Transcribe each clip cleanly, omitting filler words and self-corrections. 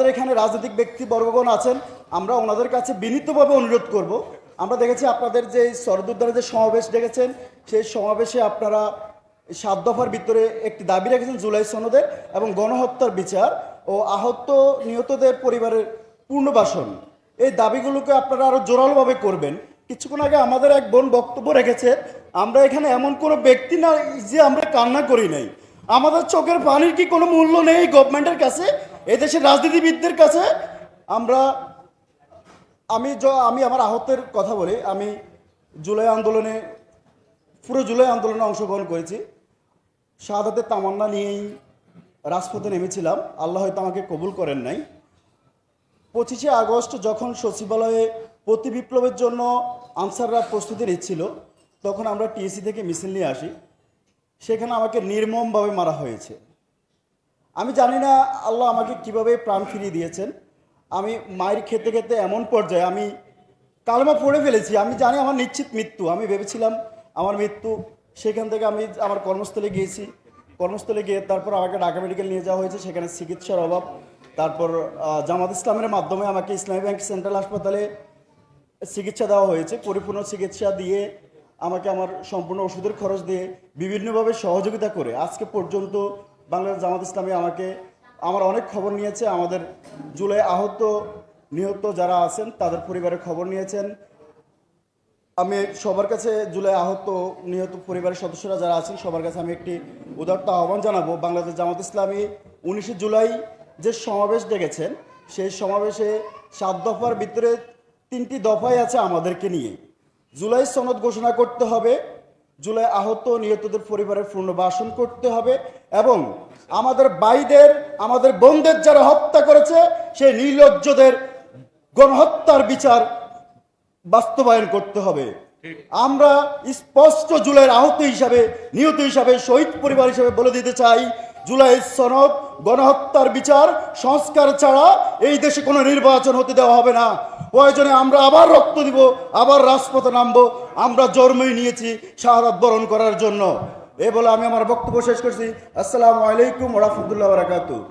আমাদের এখানে রাজনৈতিক ব্যক্তিবর্গগণ আছেন, আমরা ওনাদের কাছে বিনীতভাবে অনুরোধ করব। আমরা দেখেছি আপনাদের যে শরদুদ্দারে যে সমাবেশ ডেকেছেন, সেই সমাবেশে আপনারা 7 দফার ভিতরে একটি দাবি রেখেছেন জুলাই সনদের এবং গণহত্যার বিচার ও আহত নিহতদের পরিবারের পুনর্বাসন। এই দাবিগুলোকে আপনারা আরও জোরালোভাবে করবেন। কিছুক্ষণ আগে আমাদের এক বোন বক্তব্য রেখেছে, আমরা এখানে এমন কোনো ব্যক্তি না যে আমরা কান্না করি নাই। আমাদের চোখের পানির কি কোনো মূল্য নেই গভর্নমেন্টের কাছে, এদেশের রাজনীতিবিদদের কাছে? আমরা আমি আমার আহতের কথা বলি। আমি পুরো জুলাই আন্দোলনে অংশগ্রহণ করেছি। শাহাদাতের তামান্না নিয়েই রাজপথে নেমেছিলাম, আল্লাহ হয়তো আমাকে কবুল করেন নাই। 25শে আগস্ট যখন সচিবালয়ে প্রতি বিপ্লবের জন্য আনসাররা প্রস্তুতি নিচ্ছিল, তখন আমরা টিএসসি থেকে মিছিল নিয়ে আসি। সেখানে আমাকে নির্মমভাবে মারা হয়েছে। আমি জানি না আল্লাহ আমাকে কিভাবে প্রাণ ফিরিয়ে দিয়েছেন। আমি মায়ের খেতে খেতে এমন পর্যায়ে আমি কালেমা পড়ে ফেলেছি। আমি জানি আমার নিশ্চিত মৃত্যু, আমি ভেবেছিলাম আমার মৃত্যু। সেখান থেকে আমি আমার কর্মস্থলে গিয়েছি। কর্মস্থলে গিয়ে তারপর আমাকে ঢাকা মেডিকেল নিয়ে যাওয়া হয়েছে, সেখানে চিকিৎসার অভাব। তারপর জামাত ইসলামের মাধ্যমে আমাকে ইসলামী ব্যাংক সেন্ট্রাল হাসপাতালে চিকিৎসা দেওয়া হয়েছে। পরিপূর্ণ চিকিৎসা দিয়ে আমাকে আমার সম্পূর্ণ ওষুধের খরচ দিয়ে বিভিন্নভাবে সহযোগিতা করে আজকে পর্যন্ত বাংলাদেশ জামাত ইসলামী আমার অনেক খবর নিয়েছে। আমাদের জুলাই আহত নিহত যারা আছেন তাদের পরিবারের খবর নিয়েছেন। আমি সবার কাছে জুলাই আহত নিহত পরিবারের সদস্যরা যারা আছেন সবার কাছে আমি একটি উদাত্ত আহ্বান জানাবো। বাংলাদেশ জামাত ইসলামী 19শে জুলাই যে সমাবেশ ডেকেছেন, সেই সমাবেশে 7 দফার ভিতরে 3টি দফাই আছে আমাদেরকে নিয়ে। জুলাই সনদ ঘোষণা করতে হবে, জুলাই আহত নিহতদের পরিবারের পুনর্বাসন করতে হবে এবং আমাদের ভাইদের, আমাদের বোনদের যারা হত্যা করেছে সেই নির্লজ্জদের গণহত্যার বিচার বাস্তবায়ন করতে হবে। আমরা স্পষ্ট জুলাইয়ের আহত হিসাবে, নিহত হিসাবে, শহীদ পরিবার হিসাবে বলে দিতে চাই, জুলাই সনদ, গণহত্যার বিচার, সংস্কার ছাড়া এই দেশে কোনো নির্বাচন হতে দেওয়া হবে না। প্রয়োজনে আমরা আবার রক্ত দিব, আবার রাজপথে নামবো। আমরা জন্মই নিয়েছি শাহাদাত বরণ করার জন্য। এ বলে আমি আমার বক্তব্য শেষ করছি। আসসালামু আলাইকুম ওয়া রাহমাতুল্লাহি ওয়া বারাকাতুহু।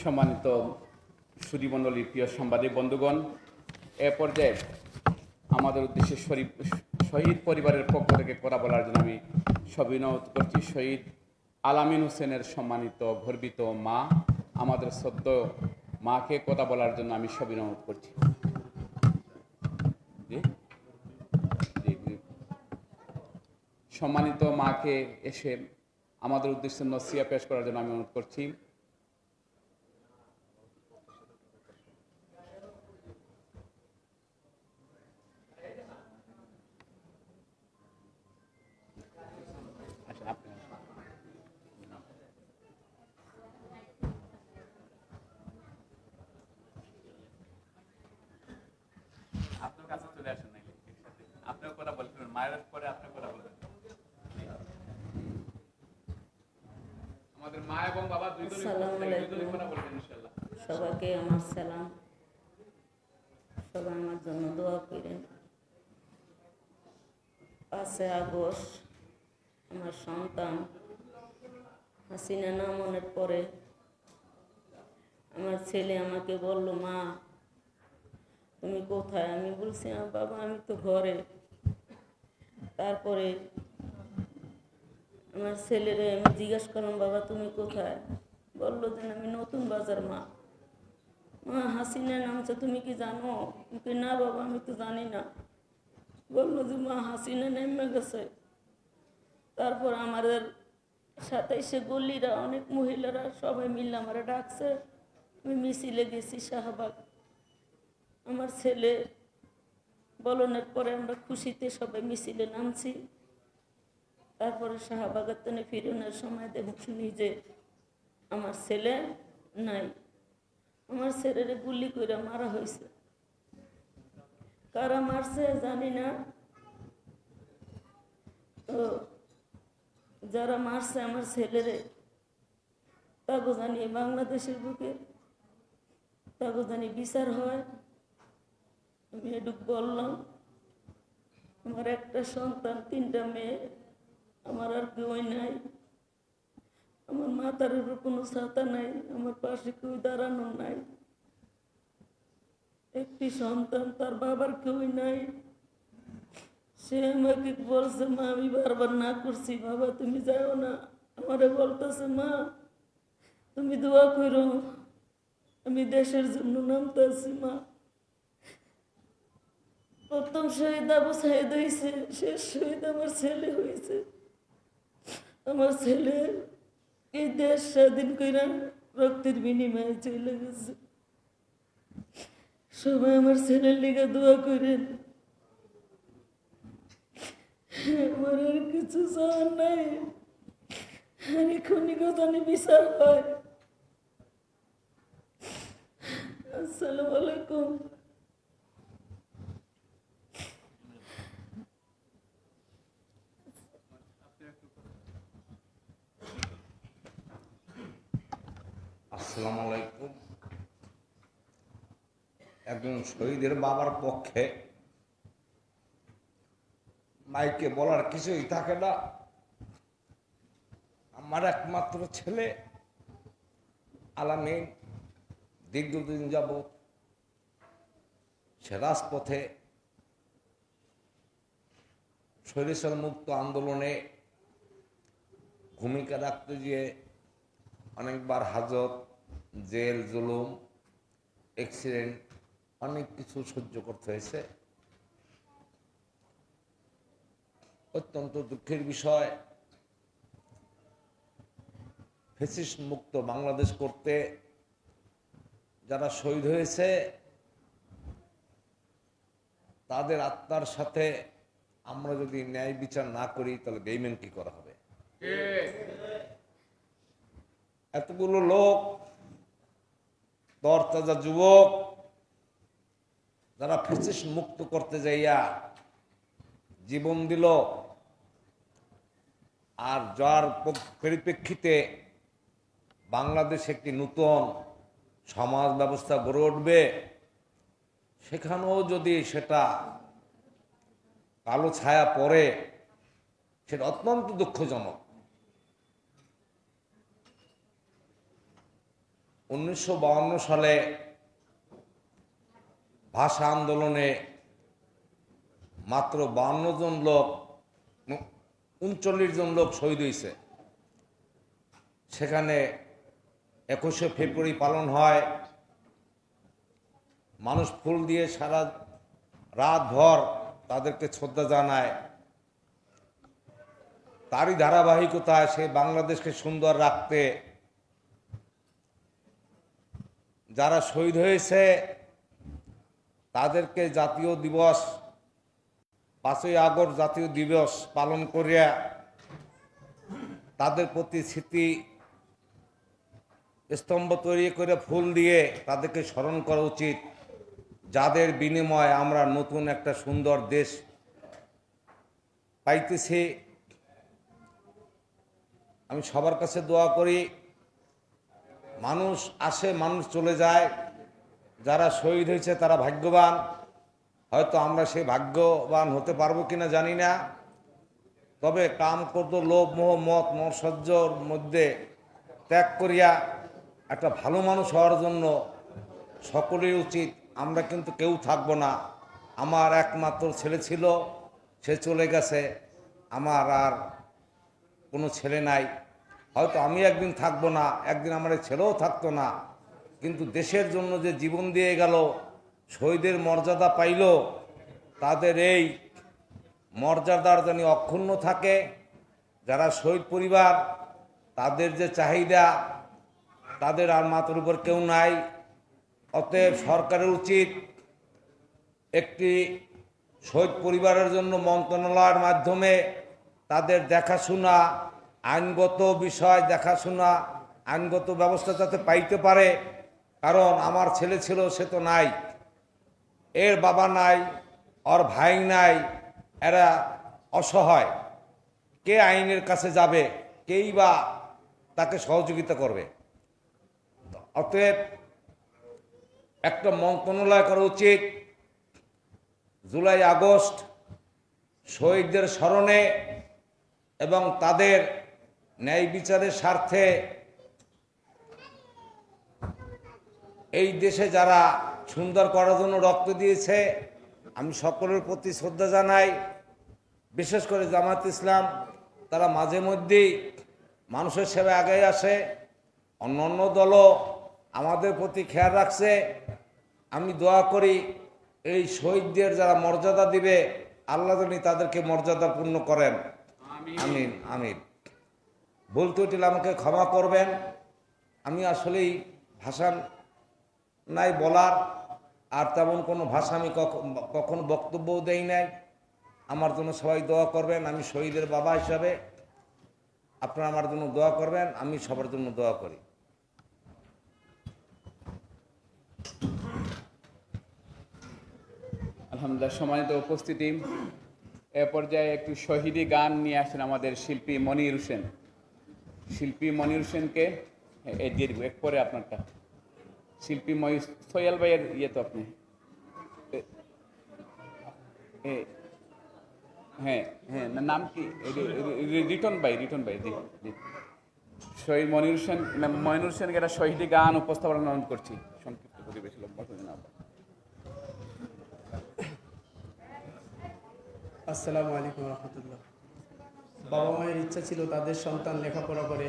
সম্মানিত সুধীমণ্ডলীর প্রিয় সাংবাদিক বন্ধুগণ, এ পর্যায়ে আমাদের উদ্দেশ্যে শহীদ পরিবারের পক্ষ থেকে কথা বলার জন্য আমি সবিনয় করছি শহীদ আলামিন হোসেনের সম্মানিত গর্বিত মা, আমাদের সদ্য মাকে কথা বলার জন্য আমি সবিনয় করছি। সম্মানিত মাকে এসে আমাদের উদ্দেশ্যে নসিহা পেশ করার জন্য আমি অনুরোধ করছি। আপনার কাছে চলে আসেন, নাকি আপনিও কথা বলবেন, মায়ের পরে আপনি কথা বলবেন। আমাদের মা এবং বাবা দুইজনই কথা বলবেন ইনশাআল্লাহ। সবাইকে আমার সালাম, সবাই আমার জন্য দোয়া করেন। 5 আগস্ট আমার সন্তান হাসিনা নামানোর পরে আমার ছেলে আমাকে বলল, মা তুমি কোথায়? আমি বলছি, বাবা আমি তো ঘরে। তারপরে আমার ছেলেরে আমি জিজ্ঞাসা করলাম, বাবা তুমি কোথায়? বললো যে আমি নতুন বাজার। মা হাসিনা নামছে তুমি কি জানো? না বাবা আমি তো জানি না। বললো যে মা হাসিনা নেমে গেছে। তারপর আমাদের সাথে সে গল্লিরা অনেক মহিলারা সবাই মিলে আমার ডাকছে। আমি মিছিলে গেছি শাহবাগ। আমার ছেলে বলনের পরে আমরা খুশিতে সবাই মিছিলে নামছি। তারপরে শাহবাগের তনে ফিরনের সময় শুনি যে আমার ছেলে নাই। আমার ছেলেরে গুলি করে মারা হয়েছে। কারা মারছে জানি না। তো যারা মারছে আমার ছেলেরে তাকে জানি বাংলাদেশের বুকে তাকে জানি বিচার হয়। আমি এটুক বললাম। আমার একটা সন্তান, 3টা মেয়ে, আমার আর কেউই নাই। আমার মাথার উপর কোনো ছাতা নাই, আমার পাশে কেউ দাঁড়ানো নাই, একটি সন্তান, তার বাবার কেউ নাই। সে আমাকে বলছে, মা আমি বারবার না করছি, বাবা তুমি যাও না। আমারে বলতেছে, মা তুমি দোয়া করো, আমি দেশের জন্য নামতেছি। মা প্রথম শহীদ আবু সাইদ হয়েছে, শেষ শহীদ আমার ছেলে হয়েছে। আমার ছেলে এই দেশ স্বাধীন করে রক্তের বিনিময়ে চলে গেছে। সবাই আমার ছেলের লিগে দোয়া করেন। আমার আর কিছু চাওয়ার নাই, আর এখনই কথা বিচার হয়। আসসালামু আলাইকুম। আসসালামু আলাইকুম। একজন শহীদের বাবার পক্ষে মাইকে বলার কিছুই থাকে না। আমার একমাত্র ছেলে আলামিন দীর্ঘদিন যাবৎ সে রাজপথে স্বৈরাচার মুক্ত আন্দোলনে ভূমিকা রাখতে গিয়ে অনেকবার হাজত, জেল, জুলুম, অ্যাক্সিডেন্ট, অনেক কিছু সহ্য করতে হয়েছে। অত্যন্ত দুঃখের বিষয়, ফ্যাসিস্ট মুক্ত বাংলাদেশ করতে যারা শহীদ হয়েছে তাদের আত্মার সাথে আমরা যদি ন্যায় বিচার না করি তাহলে বেইমানি করা হবে। এতগুলো লোক, তরতাজা যুবক, যারা ফ্যাসিস্ট মুক্ত করতে যাইয়া জীবন দিল, আর যার পরিপ্রেক্ষিতে বাংলাদেশ একটি নতুন সমাজ ব্যবস্থা গড়ে উঠবে, সেখানেও যদি সেটা কালো ছায়া পড়ে, সেটা অত্যন্ত দুঃখজনক। 1952 সালে ভাষা আন্দোলনে মাত্র 52 জন লোক, 39 জন লোক শহীদ হয়েছে। সেখানে 21শে ফেব্রুয়ারি পালন হয়, মানুষ ফুল দিয়ে সারা রাত ভর তাদেরকে শ্রদ্ধা জানায়। তারই ধারাবাহিকতায় সে বাংলাদেশকে সুন্দর রাখতে যারা শহীদ হয়েছে তাদেরকে জাতীয় দিবস 5ই আগস্ট জাতীয় দিবস পালন করিয়া তাদের প্রতি স্মৃতি স্তম্ভ তৈরি করে ফুল দিয়ে তাদেরকে স্মরণ করা উচিত, যাদের বিনিময়ে আমরা নতুন একটা সুন্দর দেশ পাইতেছি। আমি সবার কাছে দোয়া করি, মানুষ আসে মানুষ চলে যায়, যারা শহীদ হয়েছে তারা ভাগ্যবান। হয়তো আমরা সেই ভাগ্যবান হতে পারবো কিনা জানি না, তবে কাম ক্রোধ লোভ মোহ মত মৎসর্যর মধ্যে ত্যাগ করিয়া একটা ভালো মানুষ হওয়ার জন্য সকলের উচিত। আমরা কিন্তু কেউ থাকবো না। আমার একমাত্র ছেলে ছিল, সে চলে গেছে, আমার আর কোনো ছেলে নাই। হয়তো আমি একদিন থাকবো না, একদিন আমার ছেলেও থাকতো না, কিন্তু দেশের জন্য যে জীবন দিয়ে গেল, শহীদের মর্যাদা পাইল, তাদের এই মর্যাদার যেন অক্ষুণ্ণ থাকে। যারা শহীদ পরিবার, তাদের যে চাহিদা, তাদের আর মাথার উপর কেউ নাই। অতএব সরকারের উচিত একটি শহীদ পরিবারের জন্য মন্ত্রণালয়ের মাধ্যমে তাদের দেখাশোনা, আইনগত বিষয় দেখাশোনা, আইনগত ব্যবস্থা যাতে পাইতে পারে। কারণ আমার ছেলে ছিল, সে তো নাই, এর বাবা নাই, ওর ভাই নাই, এরা অসহায়। কে আইনের কাছে যাবে? কেই বা তাকে সহযোগিতা করবে? অতএব একটা মন্ত্রণালয় করা উচিত, জুলাই আগস্ট শহীদদের স্মরণে এবং তাদের ন্যায় বিচারের স্বার্থে এই দেশে যারা সুন্দর করার জন্য রক্ত দিয়েছে, আমি সকলের প্রতি শ্রদ্ধা জানাই। বিশেষ করে জামাত ইসলাম, তারা মাঝে মধ্যেই মানুষের সেবায় আগে আসে। অন্য দলও আমাদের প্রতি খেয়াল রাখছে। আমি দোয়া করি এই শহীদদের যারা মর্যাদা দিবে, আল্লাহ জানি তাদেরকে মর্যাদাপূর্ণ করেন। আমিন আমিন। ভুল ত্রুটি আমাকে ক্ষমা করবেন। আমি আসলেই ভাষা নাই বলার, আর তেমন কোনো ভাষা আমি কখনো বক্তব্যও দেই নাই। আমার জন্য সবাই দোয়া করবেন। আমি শহীদের বাবা হিসাবে আপনারা আমার জন্য দোয়া করবেন। আমি সবার জন্য দোয়া করি। আলহামদুলিল্লাহ। সম্মানিত উপস্থিতি, এ পর্যায়ে একটু শহীদি গান নিয়ে আসেন আমাদের শিল্পী মনির হোসেন। শিল্পী মনির হোসেনকে এই দিয়ে দিব, এক পরে আপনারটা। শিল্পী সোহেল ভাইয়ের ইয়ে তো আপনি, হ্যাঁ হ্যাঁ, নাম কি? রিটন ভাই জি জি। শহীদ মনির হোসেনকে একটা শহীদি গান উপস্থাপন অনুরোধ করছি। সংক্ষিপ্ত পরিবেশ লম্বা করে না। আসসালামু আলাইকুম রহমতুল্লাহ। বাবা মায়ের ইচ্ছা ছিল তাদের সন্তান লেখাপড়া করে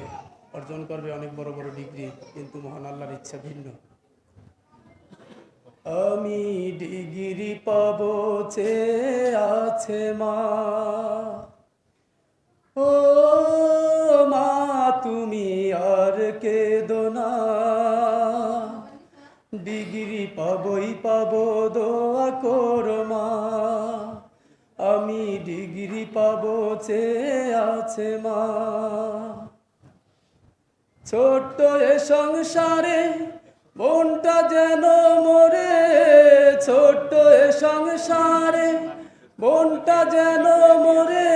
অর্জন করবে অনেক বড় বড় ডিগ্রি, কিন্তু মহান আল্লাহর ইচ্ছা ভিন্ন। আমি ডিগ্রি পাবো চেয়ে আছে মা, ও মা তুমি আর কেঁদো না। ডিগ্রি পাবোই পাবো, দোয়া করো মা। আমি ডিগ্রি পাবো চেয়ে আছে মা। ছোট্ট এ সংসারে মনটা যেন মরে, ছোট্ট এ সংসারে মনটা যেন মরে।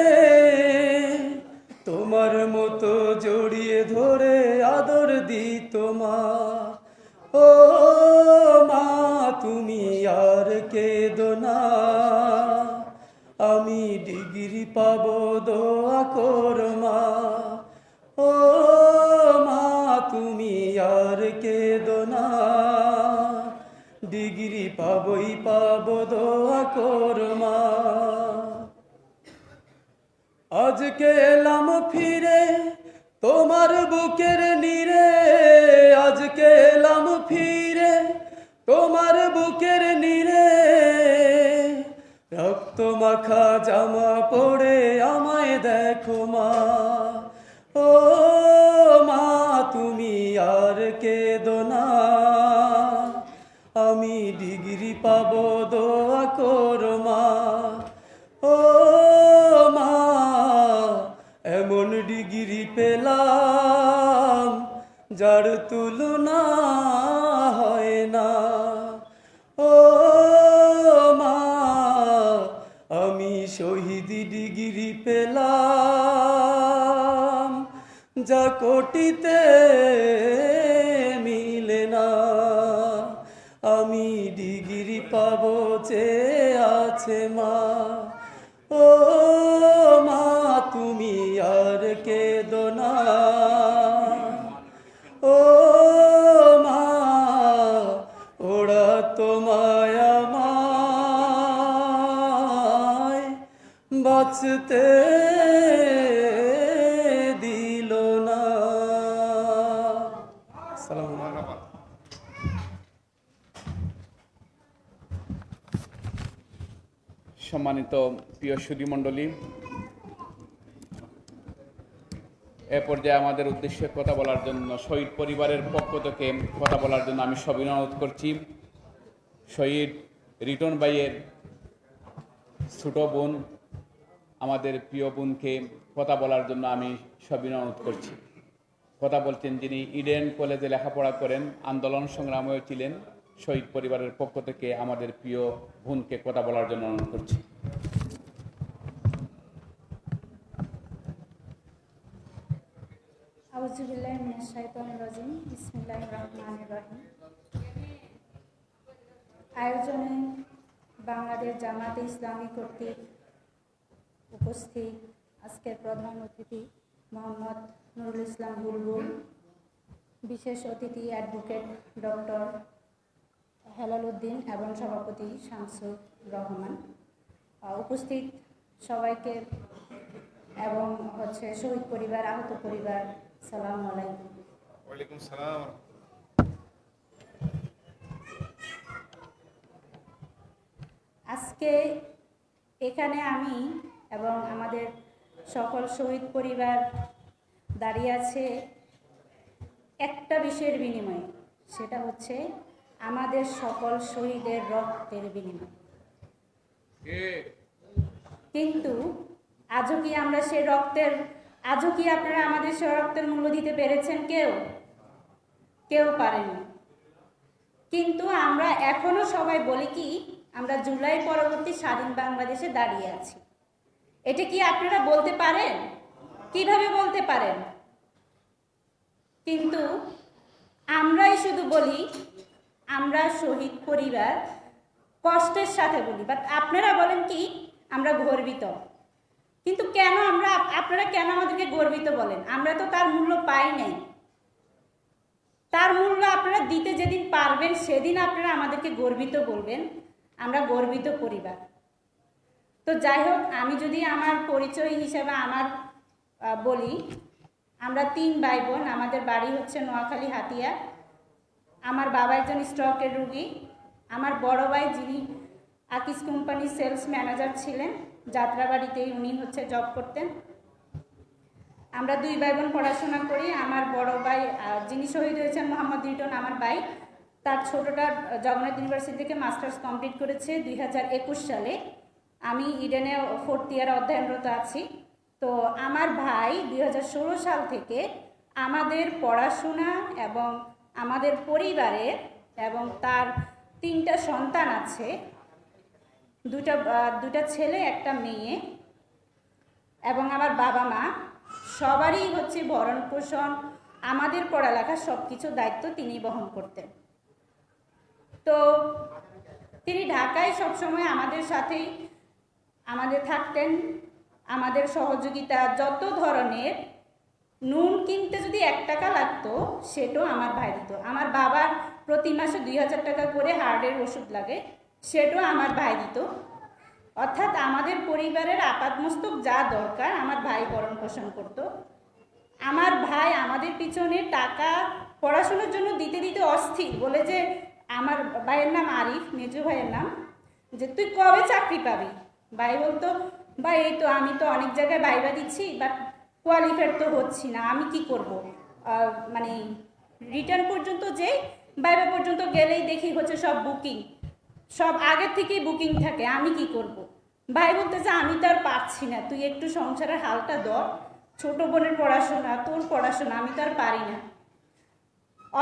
তোমার মতো জড়িয়ে ধরে আদর দিত মা। ও মা তুমি আর কেঁদো না। আমি ডিগ্রি পাবো, দোয়া করো মা। ও মা তুমি আর কেঁদো না। ডিগ্রি পাবোই পাবো, দোয়া করো মা। আজকে এলাম ফিরে তোমার বুকের নীরে, আজকে এলাম ফিরে তোমার বুকের নীরে। রক্ত মাখা জামা পরে আমায় দেখো মা। ও মা তুমি আর কেঁদো না। আমি ডিগ্রি পাবো, দোয়া করো মা। ও মা এমন ডিগ্রি পেলাম যার তুলনা হয় না। ও মা আমি শহীদি ডিগ্রি পেলাম, যা কোটিতে মিলে না। আমি ডিগ্রি পাবো চেয়ে আছে মা। ও মা তুমি আর কেঁদো না। ও মা ওরা তোমায় আমায় বাঁচতে দিল না। আসসালামু আলাইকুম। সম্মানিত প্রিয় সুধী মণ্ডলী, এ পর্যায়ে আমাদের উদ্দেশ্যে কথা বলার জন্য শহীদ পরিবারের পক্ষ থেকে কথা বলার জন্য আমি সবিনয় অনুরোধ করছি শহীদ রিটন ভাইয়ের ছোট বোন, আমাদের প্রিয় বোনকে কথা বলার জন্য আমি সবিনয় অনুরোধ করছি। কথা বলছেন যিনি ইডেন কলেজে লেখাপড়া করেন, আন্দোলন সংগ্রামেও ছিলেন। শহীদ পরিবারের পক্ষ থেকে আমাদের প্রিয় বোনকে কথা বলার জন্য অনুরোধ করছি। আউযুবিল্লাহি মিনাশ শাইতানির রাজিম। বিসমিল্লাহির রহমানির রহিম। আয়োজনে বাংলাদেশ জামাতে ইসলামী কর্তৃক উপস্থিত আজকের প্রধান অতিথি মোহাম্মদ নুরুল ইসলাম বুলবুল, বিশেষ অতিথি অ্যাডভোকেট ডক্টর হেলাল উদ্দিন এবং সভাপতি শামসুর রহমান, উপস্থিত সবাইকে এবং শহীদ পরিবার, আহত পরিবার, সালাম আলাইকুম। ওয়ালাইকুম সালাম। আজকে এখানে আমি এবং আমাদের সকল শহীদ পরিবার দাঁড়িয়ে আছে একটা বিষয়ের বিনিময়ে, সেটা হচ্ছে আমাদের সকল শহীদের রক্তের বিনিময়ে। কিন্তু আজও কি আমরা সেই আজও কি আপনারা আমাদের সে রক্তের মূল্য দিতে পেরেছেন? কেউ পারেনি। কিন্তু আমরা এখনো সবাই বলি কি, আমরা জুলাই পরবর্তী স্বাধীন বাংলাদেশে দাঁড়িয়ে আছি। এটা কি আপনারা বলতে পারেন? কিভাবে বলতে পারেন? কিন্তু আমরাই শুধু বলি আমরা শহীদ পরিবার, কষ্টের সাথে বলি, বাট আপনারা বলেন কি আমরা গর্বিত। কিন্তু কেন আপনারা কেন আমাদেরকে গর্বিত বলেন? আমরা তো তার মূল্য পাই নাই। তার মূল্য আপনারা দিতে যেদিন পারবেন সেদিন আপনারা আমাদেরকে গর্বিত বলবেন। আমরা গর্বিত পরিবার। তো যাই হোক, আমি যদি আমার পরিচয় হিসেবে বলি, আমরা 3 ভাই বোন। আমাদের বাড়ি হচ্ছে নোয়াখালী হাতিয়া। আমার বাবা একজন স্ট্রোকের রোগী। আমার বড় ভাই, যিনি আকিস কোম্পানির সেলস ম্যানেজার ছিলেন, যাত্রাবাড়িতেই উনি জব করতেন। আমরা 2 ভাই বোন পড়াশোনা করি। আমার বড় ভাই, যিনি শহীদ হয়েছেন, মোহাম্মদ রিটন, আমার ভাই, তার ছোটটা জগন্নাথ ইউনিভার্সিটি থেকে মাস্টার্স কমপ্লিট করেছে 2021 সালে। আমি ইডেনে 4th ইয়ার অধ্যয়নরত আছি। তো আমার ভাই 2016 সাল থেকে আমাদের পড়াশোনা এবং আমাদের পরিবারের, এবং তার 3টা সন্তান আছে, দুটা ছেলে, একটা মেয়ে, এবং আমার বাবা মা সবারই ভরণ পোষণ, আমাদের পড়ালেখা সব কিছু দায়িত্ব তিনি বহন করতেন। তো তিনি ঢাকায় সবসময় আমাদের সাথেই থাকতেন। আমাদের সহযোগিতা, যত ধরনের, নুন কিনতে যদি 1 টাকা লাগতো সেটাও আমার ভাই দিত। আমার বাবার প্রতি মাসে 2000 টাকা করে হার্টের ওষুধ লাগে, সেটাও আমার ভাই দিত। অর্থাৎ আমাদের পরিবারের আপাতমস্তক যা দরকার আমার ভাই ভরণ পোষণ করত। আমার ভাই আমাদের পিছনে টাকা পড়াশোনার জন্য দিতে দিতে অস্থির, বলে যে, আমার ভাইয়ের নাম আরিফ, মেজো ভাইয়ের নাম, যে তুই কবে চাকরি পাবি? ভাই বলতো, ভাই এই তো আমি তো অনেক জায়গায় ভাইবা দিচ্ছি, বাট কোয়ালিফাইড তো হচ্ছি না, আমি কি করব? মানে রিটার্ন পর্যন্ত ভাইবা পর্যন্ত গেলেই দেখি সব বুকিং, সব আগের থেকেই বুকিং থাকে, আমি কি করব? ভাই বলতে যে আমি তো আর পারছি না, তুই একটু সংসারের হালটা ধর, ছোট বোনের পড়াশোনা, তোর পড়াশোনা, আমি তো আর পারি না।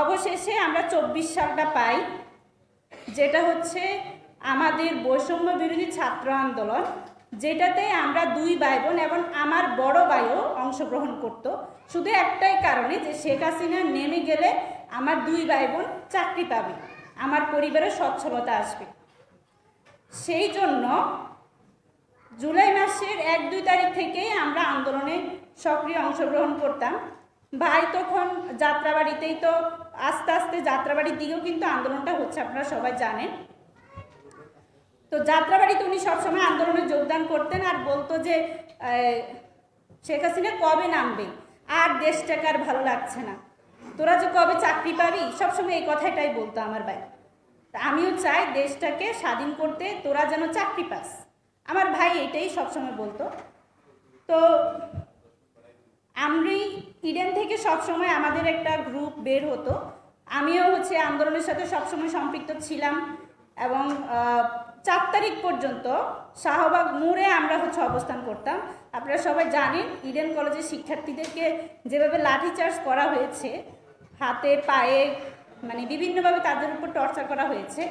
অবশেষে আমরা 24 সালটা পাই, যেটা আমাদের বৈষম্য বিরোধী ছাত্র আন্দোলন, যেটাতে আমরা 2 ভাই বোন এবং আমার বড় ভাইও অংশগ্রহণ করত, শুধু একটাই কারণে যে শেখ হাসিনা নেমে গেলে আমার 2 ভাই বোন চাকরি পাবে, আমার পরিবারের সচ্ছলতা আসবে। সেই জন্য জুলাই মাসের 1-2 তারিখ থেকেই আমরা আন্দোলনে সক্রিয় অংশগ্রহণ করতাম। ভাই তখন যাত্রাবাড়িতেই, তো আস্তে আস্তে যাত্রাবাড়ির দিকেও কিন্তু আন্দোলনটা হচ্ছে, আপনারা সবাই জানেন। তো যাত্রাবাড়িতে উনি সবসময় আন্দোলনে যোগদান করতেন আর বলতো যে শেখ হাসিনা কবে নামবে, আর দেশটাকে আর ভালো লাগছে না, তোরা যে কবে চাকরি পাবি, সবসময় এই কথাটাই বলতো আমার ভাই। আমিও চাই দেশটাকে স্বাধীন করতে, তোরা যেন চাকরি পাস, আমার ভাই এটাই সবসময় বলতো। তো আমি ইডেন থেকে সবসময় আমাদের একটা গ্রুপ বের হতো, আমিও আন্দোলনের সাথে সবসময় সম্পৃক্ত ছিলাম, এবং 4 তারিখ পর্যন্ত শাহবাগ মোড়ে আমরা অবস্থান করতাম। আপনারা সবাই জানেন ইডেন কলেজের শিক্ষার্থীদেরকে যেভাবে লাঠিচার্জ করা হয়েছে, হাতে পায়ে, মানে বিভিন্নভাবে তাদের উপর টর্চার করা হয়েছে।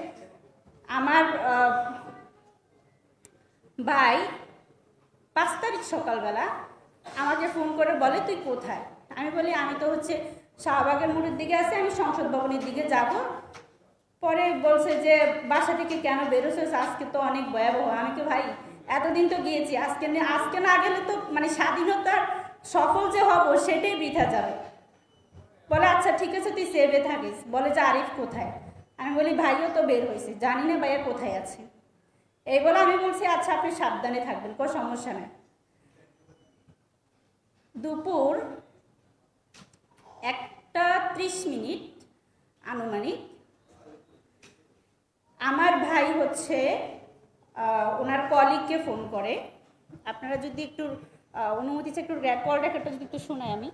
আমার ভাই 5 তারিখ সকালবেলা আমাকে ফোন করে বলে, তুই কোথায়? আমি বলি, আমি তো শাহবাগের মোড়ের দিকে আছি, আমি সংসদ ভবনের দিকে যাব। পরে বলছে যে, বাসা থেকে কেন বেরোছিস, আজকে তো অনেক ভয়াবহ। আমি কি, ভাই এতদিন তো গিয়েছি, আজকে না গেলে তো মানে স্বাধীনতার সফল যে হব সেটাই বৃথা যাবে। বলে আচ্ছা ঠিক আছে তুই সেভে থাকিস। বলে যে আরিফ কোথায়? আমি বলি ভাইও তো বের হয়েছে, জানি না ভাইয়া কোথায় আছে। এই বলে আমি বলছি আচ্ছা আপনি সাবধানে থাকবেন, কোনো সমস্যা নেই। দুপুর 1:30 আনুমানিক আমার ভাই হচ্ছে ওনার কলিগকে ফোন করে। আপনারা যদি একটু অনুমতি চাই, একটু রেকর্ড একটা যদি একটু শোনাই আমি।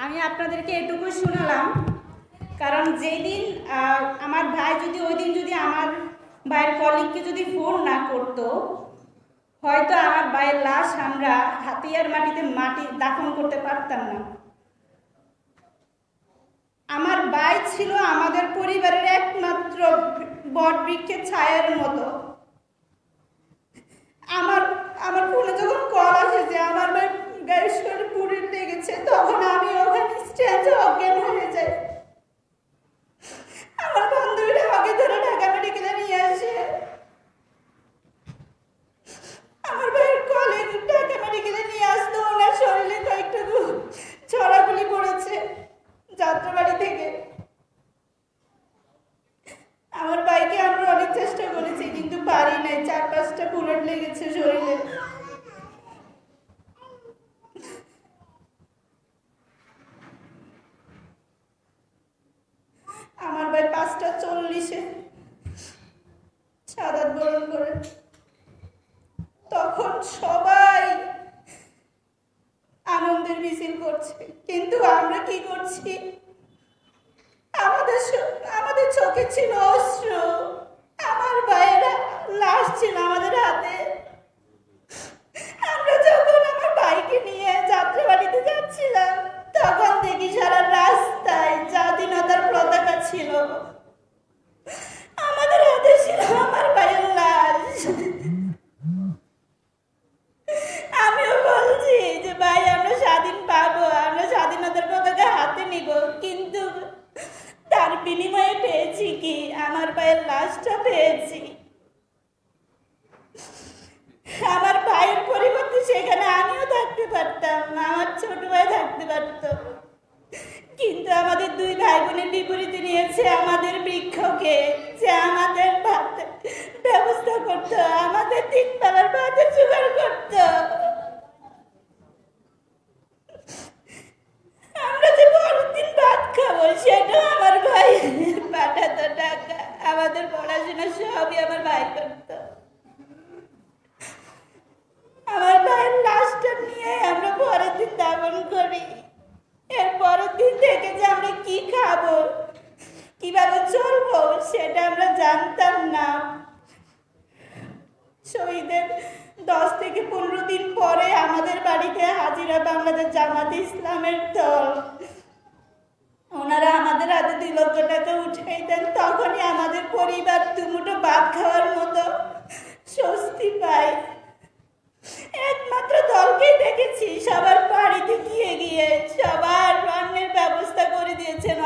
আমি আপনাদেরকে এটুকু শোনালাম, কারণ যেদিন আমার ভাই যদি ওই দিন যদি আমার ভাইয়ের কলিগকে যদি ফোন না করতো, হয়তো আমার ভাইয়ের লাশ আমরা হাতিয়ার মাটি দাফন করতে পারতাম না। আমার ভাই ছিল আমাদের পরিবারের একমাত্র বট বৃক্ষের ছায়ার মতো। আমার ফোনে যখন কল আসে যে আমার ভাই গায়ের শরীরে পুড়ে লেগেছে, তখন আমি ওখানে স্ট্রেঞ্জে অজ্ঞান হয়ে যাই। আমার বান্ধবীরা আমাকে ধরে ঢাকা মেডিকেলে নিয়ে আসে। আমার ভাইয়ের কলেজ ঢাকা মেডিকেলে নিয়ে আসতো, ওনার শরীরে কয়েকটা ছড়াগুলি পড়েছে যাত্রাবাড়ি থেকে। আমার ভাইকে আমরা অনেক চেষ্টা করেছি কিন্তু পারি নাই, 4-5টা বুলেট লেগেছে শরীরে। আমার ভাই 5:40 শাহাদাত বরণ করে। তখন সবাই আনন্দের মিছিল করছে, কিন্তু আমরা কি করছি? আমাদের চোখে ছিল অশ্রু। আমার ভাইয়ের লাশ ছিল আমাদের হাতে। আমরা যখন আমার ভাইকে নিয়ে যাত্রাবাড়িতে যাচ্ছিলাম, তখন দেখি সারা রাস্তায় স্বাধীনতার পতাকা ছিল, আমাদের হাতে ছিল আমার ভাইয়ের লাশ। আমিও বলছি যে ভাই আমরা স্বাধীন পাবো, আমরা স্বাধীনতার পতাকা হাতে নিব, কিন্তু তার বিনিময়ে পেয়েছি কি? আমার ভাইয়ের লাশটা পেয়েছি। আমার ভাইয়ের পরিবর্তে সেখানে আমিও থাকতে পারতাম, আমার ছোট ভাই থাকতে পারত, কিন্তু আমাদের দুই ভাই বোনের বিপরীতে নিয়েছে আমাদের বৃক্ষকে, যে আমাদের ভাতের ব্যবস্থা করত, আমাদের 3 বেলার ভাতের জোগাড় করত। আমরা যে পরের দিন ভাত খাবো সেটা আমার ভাই পাঠাতো টাকা, আমাদের পড়াশোনা সবই আমার ভাই করত। আমার ভাইয়ের লাশটা নিয়ে আমরা পরের দিন দাফন করি। এর পরের দিন থেকে যে আমরা কি খাবো, কিভাবে চলবো, সেটা আমরা জানতাম না। শহীদের 10 থেকে 15 দিন পরে আমাদের বাড়িতে হাজিরা বাংলাদেশ জামাত ইসলামের দল, ওনারা আমাদের হাতে 2 লক্ষ টাকা উঠাই দেন। তখনই আমাদের পরিবার দুমুঠো ভাত খাওয়ার মতো স্বস্তি পায়। একমাত্র দলকেই দেখেছি সবার বাড়িতে গিয়ে গিয়ে সবার রান্নার ব্যবস্থা করে দিয়েছেন।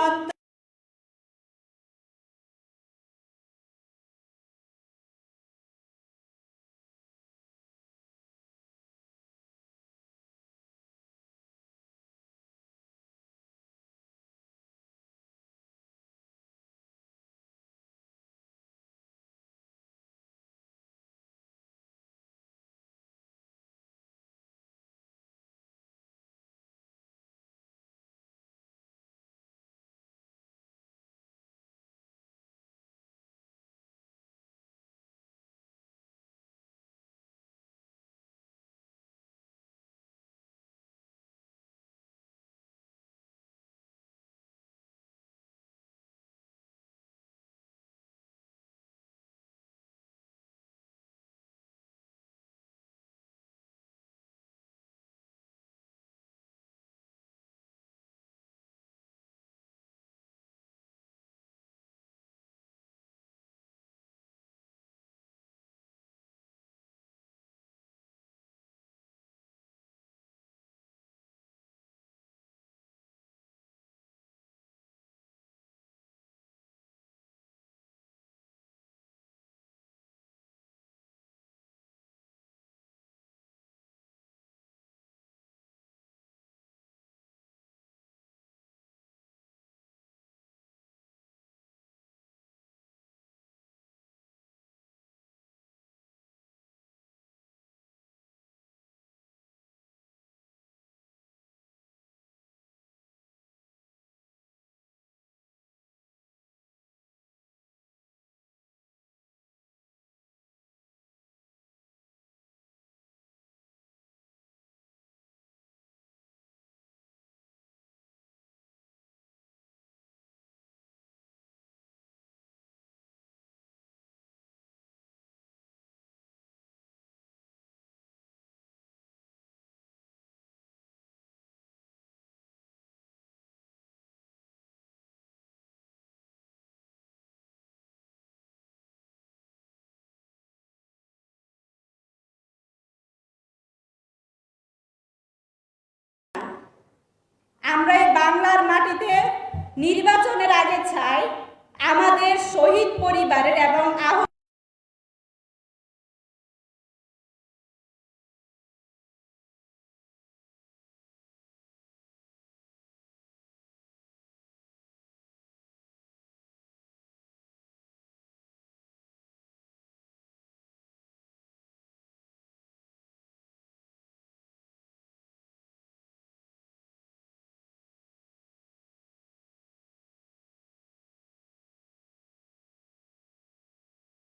আমরা এই বাংলার মাটিতে নির্বাচনের আগে চাই আমাদের শহীদ পরিবারের এবং আহত